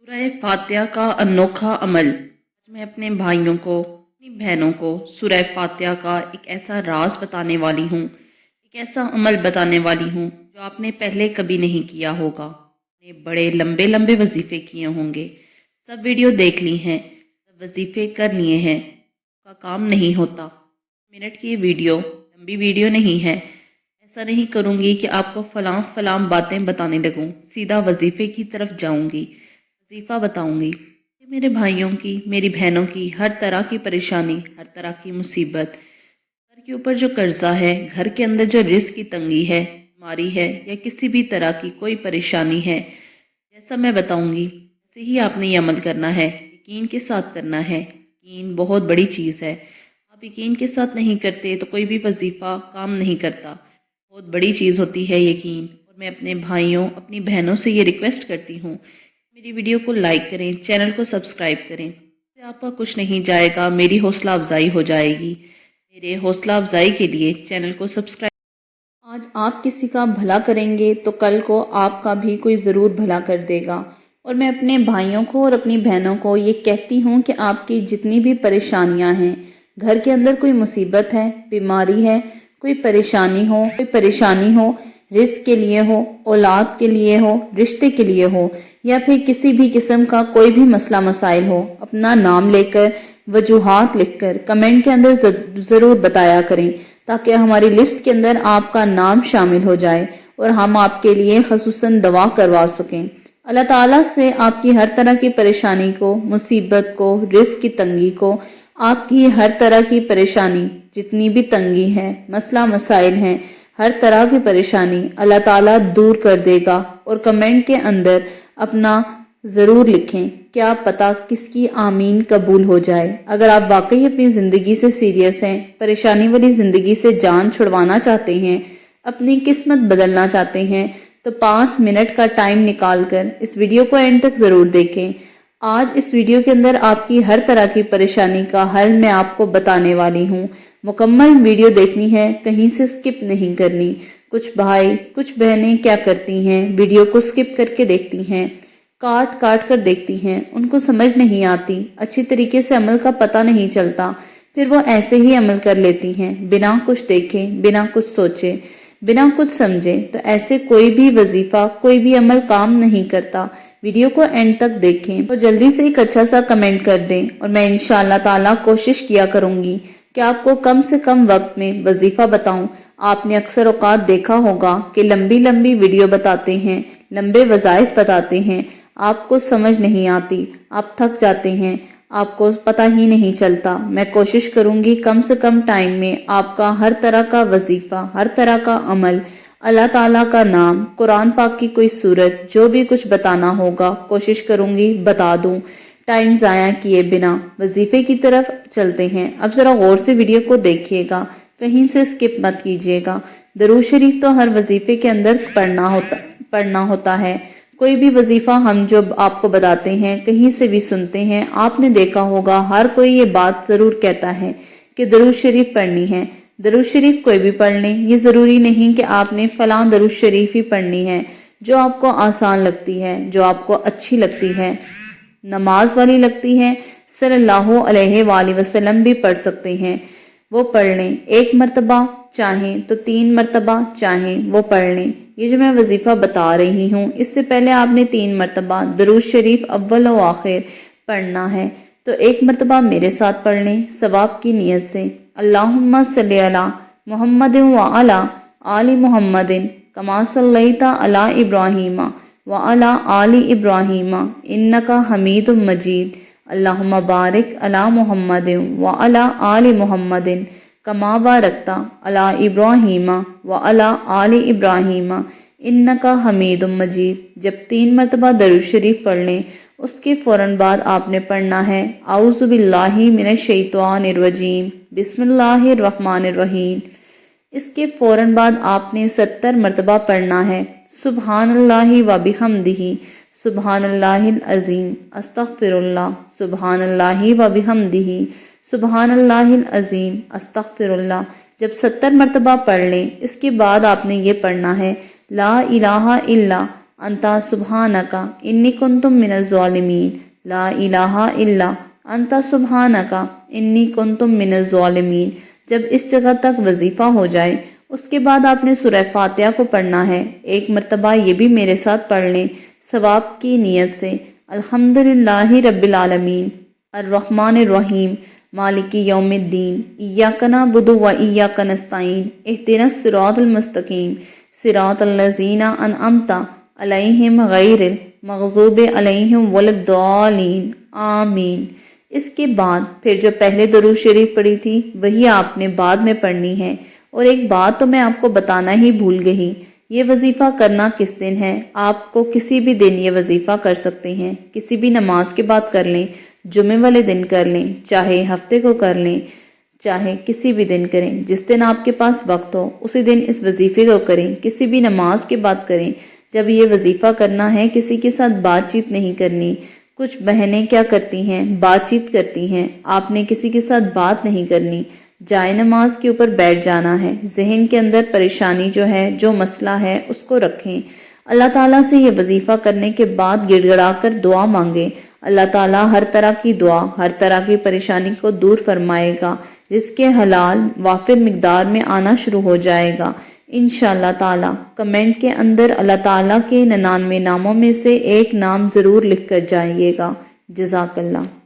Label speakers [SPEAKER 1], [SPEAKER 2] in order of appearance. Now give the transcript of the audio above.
[SPEAKER 1] सूरह फातिहा का अनोखा अमल। आज मैं अपने भाइयों को, अपनी बहनों को सूरह फातिहा का एक ऐसा राज बताने वाली हूँ, एक ऐसा अमल बताने वाली हूँ जो आपने पहले कभी नहीं किया होगा। आपने बड़े लंबे लंबे वजीफे किए होंगे, सब वीडियो देख ली हैं, सब वजीफे कर लिए हैं, का काम नहीं होता। मिनट की वीडियो, लंबी वीडियो नहीं है। ऐसा नहीं करूँगी कि आपको फलां फलां बातें बताने लगूँ, सीधा वजीफे की तरफ जाऊँगी, वजीफ़ा बताऊंगी कि मेरे भाइयों की, मेरी बहनों की हर तरह की परेशानी, हर तरह की मुसीबत, घर के ऊपर जो कर्जा है, घर के अंदर जो रिस्क की तंगी है, बीमारी है या किसी भी तरह की कोई परेशानी है, जैसा मैं बताऊंगी वैसे ही आपने ये अमल करना है, यकीन के साथ करना है। यकीन बहुत बड़ी चीज़ है। आप यकीन के साथ नहीं करते तो कोई भी वजीफ़ा काम नहीं करता। बहुत बड़ी चीज़ होती है यकीन। और मैं अपने भाइयों, अपनी बहनों से ये रिक्वेस्ट करती हूँ, मेरी वीडियो को लाइक करें, चैनल को सब्सक्राइब करें। इससे आपका कुछ नहीं जाएगा, मेरी हौसला अफजाई हो जाएगी। मेरे हौसला अफजाई के लिए चैनल को सब्सक्राइब। आज आप किसी का भला करेंगे तो कल को आपका भी कोई ज़रूर भला कर देगा। और मैं अपने भाइयों को और अपनी बहनों को ये कहती हूँ कि आपकी जितनी भी परेशानियाँ हैं, घर के अंदर कोई मुसीबत है, बीमारी है, कोई परेशानी हो, रिस्क के लिए हो, औलाद के लिए हो, रिश्ते के लिए हो, या फिर किसी भी किस्म का कोई भी मसला मसाइल हो, अपना नाम लेकर, वजूहात लिखकर कमेंट के अंदर ज़रूर बताया करें, ताकि हमारी लिस्ट के अंदर आपका नाम शामिल हो जाए और हम आपके लिए खसूसन दवा करवा सकें। अल्लाह ताला से आपकी हर तरह की परेशानी को, मुसीबत को, रिस्क की तंगी को, आपकी हर तरह की परेशानी, जितनी भी तंगी है, मसला मसाइल हैं, हर तरह की परेशानी अल्लाह ताला दूर कर देगा। और कमेंट के अंदर अपना ज़रूर लिखें, क्या पता किसकी आमीन कबूल हो जाए। अगर आप वाकई अपनी ज़िंदगी से सीरियस हैं, परेशानी वाली ज़िंदगी से जान छुड़वाना चाहते हैं, अपनी किस्मत बदलना चाहते हैं, तो 5 मिनट का टाइम निकाल कर इस वीडियो को एंड तक ज़रूर देखें। आज इस वीडियो के अंदर आपकी हर तरह की परेशानी का हल मैं आपको बताने वाली हूँ। मुकम्मल वीडियो देखनी है, कहीं से स्किप नहीं करनी। कुछ भाई, कुछ बहनें क्या करती हैं, वीडियो को स्किप करके देखती हैं, काट काट कर देखती हैं, उनको समझ नहीं आती, अच्छी तरीके से अमल का पता नहीं चलता, फिर वो ऐसे ही अमल कर लेती हैं, बिना कुछ देखे, बिना कुछ सोचे, बिना कुछ समझे। तो ऐसे कोई भी वजीफा, कोई भी अमल काम नहीं करता। वीडियो को एंड तक देखें और जल्दी से एक अच्छा सा कमेंट कर दें, और मैं इंशाअल्लाह ताला कोशिश किया करूंगी कि आपको कम से कम वक्त में वजीफा बताऊं। आपने अक्सर औकात देखा होगा कि लंबी लंबी वीडियो बताते हैं, लंबे वज़ाइफ बताते हैं, आपको समझ नहीं आती, आप थक जाते हैं, आपको पता ही नहीं चलता। मैं कोशिश करूंगी कम से कम टाइम में आपका हर तरह का वजीफा, हर तरह का अमल, अल्लाह ताला का नाम, कुरान पाक की कोई सूरत, जो भी कुछ बताना होगा कोशिश करूंगी बता दूं। टाइम ज़ाया किए बिना वजीफे की तरफ चलते हैं। अब ज़रा गौर से वीडियो को देखिएगा, कहीं से स्किप मत कीजिएगा। दरूद शरीफ तो हर वजीफे के अंदर पढ़ना होता है। कोई भी वजीफा हम जो आपको बताते हैं, कहीं से भी सुनते हैं, आपने देखा होगा हर कोई ये बात ज़रूर कहता है कि दरूद शरीफ पढ़नी है। दरूद शरीफ कोई भी पढ़ लें, ये ज़रूरी नहीं कि आपने फ़लाँ दरूद शरीफ ही पढ़नी है। जो आपको आसान लगती है, जो आपको अच्छी लगती है, नमाज वाली लगती है, सल्लल्लाहु अलैहि वसल्लम भी पढ़ सकते हैं, वो पढ़ लें। एक मरतबा चाहें तो 3 मरतबा चाहें वो पढ़ लें। ये जो मैं वजीफ़ा बता रही हूँ, इससे पहले आपने 3 मरतबा दरूद शरीफ अव्वल व आखिर पढ़ना है। तो 1 मरतबा मेरे साथ पढ़ लें सवाब की नीयत से। अल्लाहुम्मा सल्ली अला मुहम्मदिन व अला आलि मुहम्मदिन कमा सल्लैता अला इब्राहीमा व अला आलि इब्राहीमा इन्नका हमीदुम मजीद। अल्लाहुम्मा बारिक अला मुहम्मदिन व अला आलि मुहम्मदिन कमा बारकता अला इब्राहीमा व अला आलि इब्राहीमा इन्नका हमीदुम मजीद। जब 3 मरतबा दरूद शरीफ पढ़ लें, उसके फ़ौरन बाद आपने पढ़ना है औज़ु बिल्लाहि मिनश शैतानिर रजीम बिस्मिल्लाहिर रहमानिर रहीम। इसके फ़ौरन बाद आपने 70 मरतबा पढ़ना है सुबहानल्लाहि व बिहम्दिही सुबहानल्लाहिल अज़ीम अस्तग़फिरुल्लाह सुबहानल्लाहि व बिहम्दिही सुबहानल्लाहिल अज़ीम अस्तग़फिरुल्लाह। जब 70 मरतबा पढ़ लें, इसके बाद आपने ये पढ़ना है ला इलाहा इल्ला انتا سبحانکا انی کنتم من الظالمین، لا الہ الا انتا سبحانکا انی کنتم من الظالمین۔ جب اس جگہ تک وظیفہ ہو جائے اس کے بعد آپ نے سورہ فاتحہ کو پڑھنا ہے۔ ایک مرتبہ یہ بھی میرے ساتھ پڑھ لیں ثواب کی نیت سے۔ الحمدللہ رب العالمین الرحمن الرحیم مالک یوم الدین ایاک نعبد و ایاک نستعین اہدنا الصراط المستقیم صراط الذین انعمت علیہم غیر المغضوب علیہم ولا الضالین آمین۔ اس کے بعد پھر جو پہلے درود شریف پڑھی تھی وہی آپ نے بعد میں پڑھنی ہے۔ اور ایک بات تو میں آپ کو بتانا ہی بھول گئی، یہ وظیفہ کرنا کس دن ہے؟ آپ کو کسی بھی دن یہ وظیفہ کر سکتے ہیں، کسی بھی نماز کے بعد کر لیں، جمعے والے دن کر لیں، چاہے ہفتے کو کر لیں، چاہے کسی بھی دن کریں، جس دن آپ کے پاس وقت ہو اسی دن اس وظیفے کو کریں، کسی بھی نماز کے بعد کریں۔ جب یہ وظیفہ کرنا ہے کسی کے ساتھ بات چیت نہیں کرنی۔ کچھ بہنیں کیا کرتی ہیں، بات چیت کرتی ہیں، آپ نے کسی کے ساتھ بات نہیں کرنی، جائے نماز کے اوپر بیٹھ جانا ہے، ذہن کے اندر پریشانی جو ہے، جو مسئلہ ہے اس کو رکھیں، اللہ تعالیٰ سے یہ وظیفہ کرنے کے بعد گڑ گڑا کر دعا مانگیں۔ اللہ تعالیٰ ہر طرح کی دعا، ہر طرح کی پریشانی کو دور فرمائے گا، رزق حلال وافر مقدار میں آنا شروع ہو جائے گا انشاءاللہ تعالیٰ۔ کمنٹ کے اندر اللہ تعالیٰ کے 99 ناموں میں سے ایک نام ضرور لکھ کر جائیے گا۔ جزاک اللہ۔